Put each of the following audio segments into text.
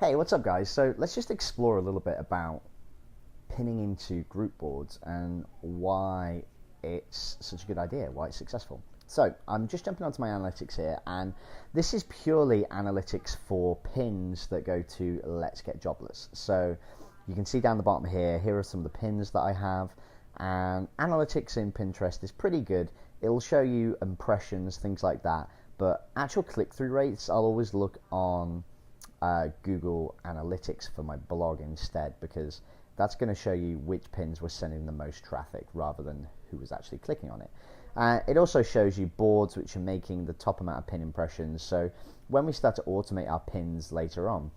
Hey, what's up, guys? So let's just explore a little bit about pinning into group boards and why it's such a good idea, why it's successful. So I'm just jumping onto my analytics here, and this is purely analytics for pins that go to Let's Get Jobless. So you can see down the bottom here are some of the pins that I have, and analytics in Pinterest is pretty good. It'll show you impressions, things like that, but actual click-through rates, I'll always look on Google Analytics for my blog instead, because that's going to show you which pins were sending the most traffic rather than who was actually clicking on it. It also shows you boards which are making the top amount of pin impressions. So when we start to automate our pins later on,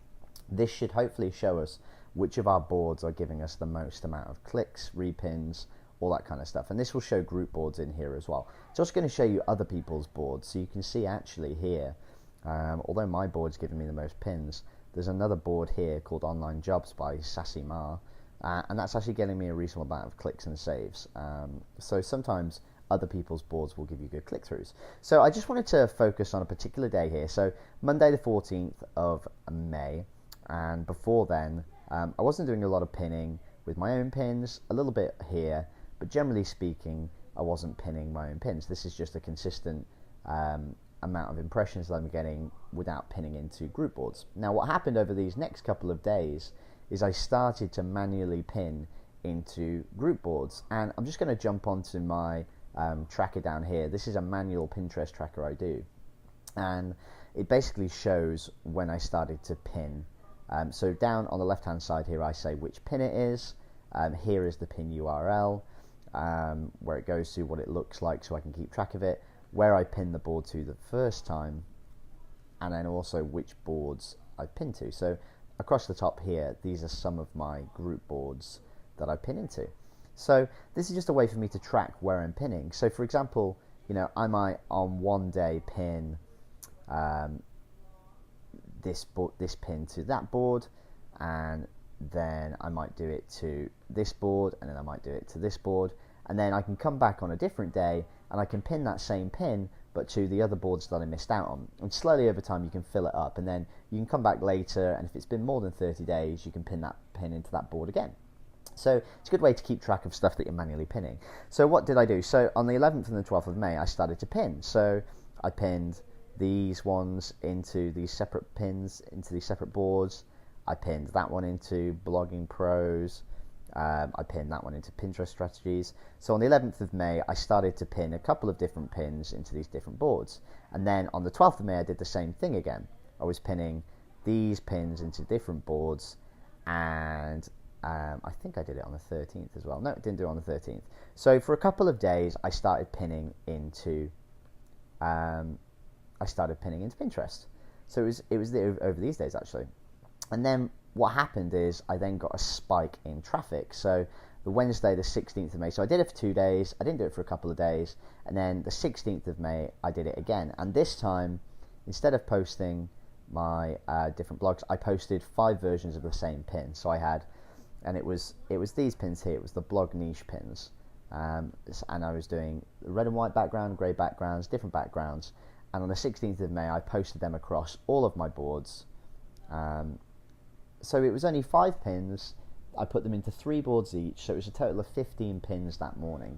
this should hopefully show us which of our boards are giving us the most amount of clicks, repins, all that kind of stuff. And this will show group boards in here as well. It's also going to show you other people's boards, so you can see actually here, although my board's giving me the most pins, there's another board here called Online Jobs by Sassy Ma, and that's actually getting me a reasonable amount of clicks and saves. So sometimes other people's boards will give you good click-throughs. So I just wanted to focus on a particular day here. So Monday the 14th of May, and before then, I wasn't doing a lot of pinning with my own pins, a little bit here, but generally speaking, I wasn't pinning my own pins. This is just a consistent amount of impressions that I'm getting without pinning into group boards. Now, what happened over these next couple of days is I started to manually pin into group boards, and I'm just going to jump onto my tracker down here. This is a manual Pinterest tracker I do, and it basically shows when I started to pin. So down on the left hand side here I say which pin it is. Here is the pin URL, where it goes to, what it looks like, so I can keep track of it, where I pinned the board to the first time, and then also which boards I pinned to. So across the top here, these are some of my group boards that I pin into. So this is just a way for me to track where I'm pinning. So for example, I might on one day pin this pin to that board, and then I might do it to this board, and then I might do it to this board, and then I can come back on a different day and I can pin that same pin but to the other boards that I missed out on. And slowly over time you can fill it up, and then you can come back later, and if it's been more than 30 days you can pin that pin into that board again. So it's a good way to keep track of stuff that you're manually pinning. So what did I do? So on the 11th and the 12th of May I started to pin. So I pinned these ones into these separate pins, into these separate boards. I pinned that one into Blogging Pros. I pinned that one into Pinterest Strategies. So on the 11th of May, I started to pin a couple of different pins into these different boards. And then on the 12th of May, I did the same thing again. I was pinning these pins into different boards, and I think I did it on the 13th as well. No, I didn't do it on the 13th. So for a couple of days, I started pinning into Pinterest. So it was over these days actually. And then what happened is I then got a spike in traffic. So the Wednesday, the 16th of May, so I did it for 2 days, I didn't do it for a couple of days, and then the 16th of May, I did it again. And this time, instead of posting my different blogs, I posted 5 versions of the same pin. So I had, and it was these pins here, it was the blog niche pins. And I was doing red and white background, grey backgrounds, different backgrounds. And on the 16th of May, I posted them across all of my boards. So it was only 5 pins. I put them into 3 boards each, so it was a total of 15 pins that morning.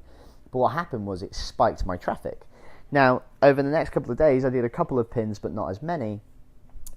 But what happened was it spiked my traffic. Now, over the next couple of days, I did a couple of pins, but not as many,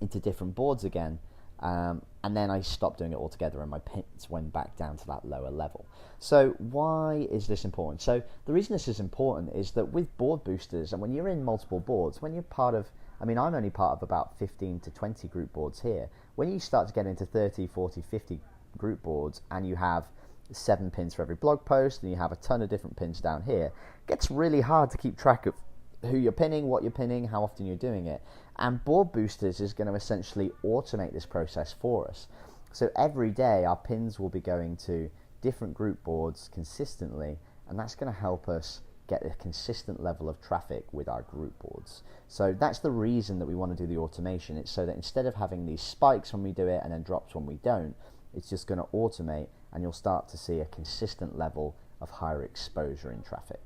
into different boards again. And then I stopped doing it altogether, and my pins went back down to that lower level. So why is this important? So the reason this is important is that with Boardboosters, and when you're in multiple boards, when you're part of, I'm only part of about 15 to 20 group boards here. When you start to get into 30, 40, 50 group boards, and you have 7 pins for every blog post, and you have a ton of different pins down here, it gets really hard to keep track of who you're pinning, what you're pinning, how often you're doing it. And Boardboosters is going to essentially automate this process for us. So every day our pins will be going to different group boards consistently, and that's going to help us get a consistent level of traffic with our group boards. So that's the reason that we want to do the automation. It's so that instead of having these spikes when we do it and then drops when we don't, it's just going to automate, and you'll start to see a consistent level of higher exposure in traffic.